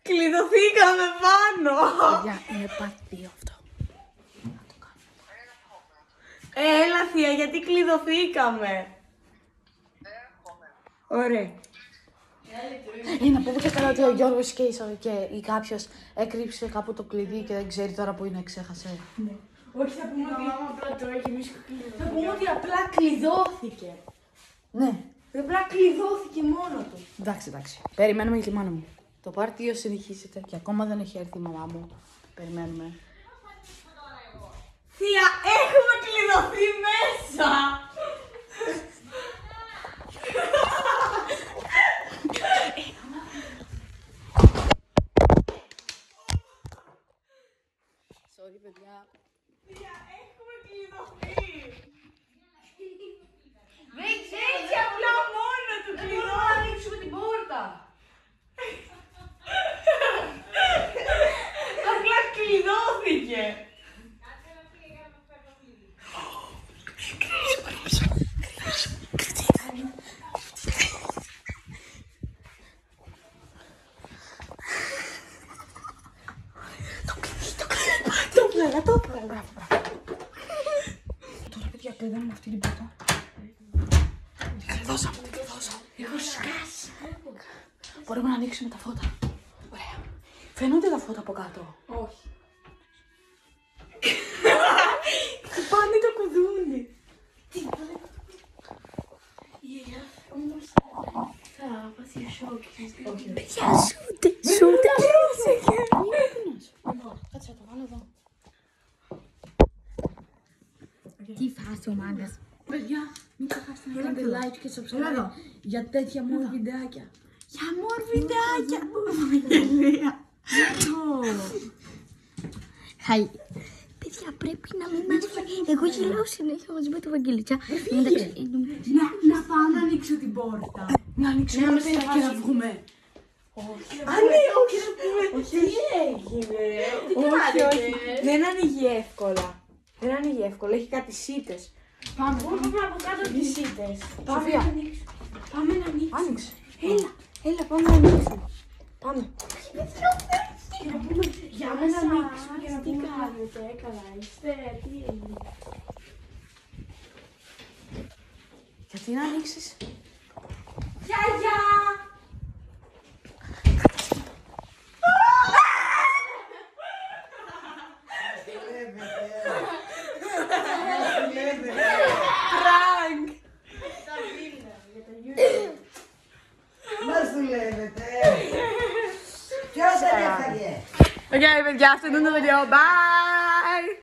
Κλειδωθήκαμε πάνω. Παιδιά, είναι part 2 αυτό. Έλα θεία, γιατί κλειδωθήκαμε. Ωραία. Να πούμε και καλά ότι ο Γιώργος ή κάποιος έκρυψε κάπου το κλειδί και δεν ξέρει τώρα που είναι, ξέχασε. Ναι. Όχι, θα πούμε ότι απλά το έχει εμείς θα πούμε ότι απλά κλειδώθηκε. Ναι. Απλά κλειδώθηκε μόνο του. Εντάξει. Περιμένουμε για τη μάνα μου. Το part 2 συνεχίζεται και ακόμα δεν έχει έρθει η μαμά μου. Περιμένουμε. Θεία, έχουμε κλειδωθεί μέσα! Sorry, παιδιά. Θεία, έχουμε κλειδωθεί! Δεν Έτσι απλά μόνο του κλειδώ! να ανοίξουμε την πόρτα. Απλά κλειδώθηκε! Το έβγαλα. Τώρα, παιδιά, κλειδώνουμε αυτή την πόρτα. Την κλειδώσαμε. Έχω σκάσει. Μπορούμε να ανοίξουμε τα φώτα. Ωραία. Φαίνονται τα φώτα από κάτω. Όχι. Χτυπάνε το κουδούνι. Θα πάθει σοκ. Παιδιά, σούτε. Κάτσε να το βάλω εδώ. Τι φάση ο μάγκας. Παιδιά, μην ξεχάσετε να κάνετε like και subscribe για τέτοια more βιντεάκια. Για more βιντεάκια. Γελία. Χαϊ. Παιδιά, πρέπει να μην μας φάει. Εγώ γελάω συνέχεια μαζί με το Βαγγελίτσα. Να πάω να ανοίξω την πόρτα. Να ανοίξουμε Ναι, πέρα και να βγούμε. Όχι. Α, ναι, όχι να πούμε. Τι έγινε. Όχι. Δεν ανοίγει εύκολα. Δεν ανοίγει εύκολα. Έχει κάτι σίτες. Πάμε. από κάτω τις σίτες. Σοφία. Πάμε να ανοίξουμε. Άνοιξε. Έλα, πάμε να ανοίξουμε. Πάμε. Για να ανοίξουμε και να τι κάνετε. Καλά, είστε. Τι έγινε. Γιατί να ανοίξεις. Γιαγιά! Πράγκ! Μας δουλεύετε. Ποιος δεν έφαγε. Οκ, παιδιά, αυτό είναι το βίντεο. Bye!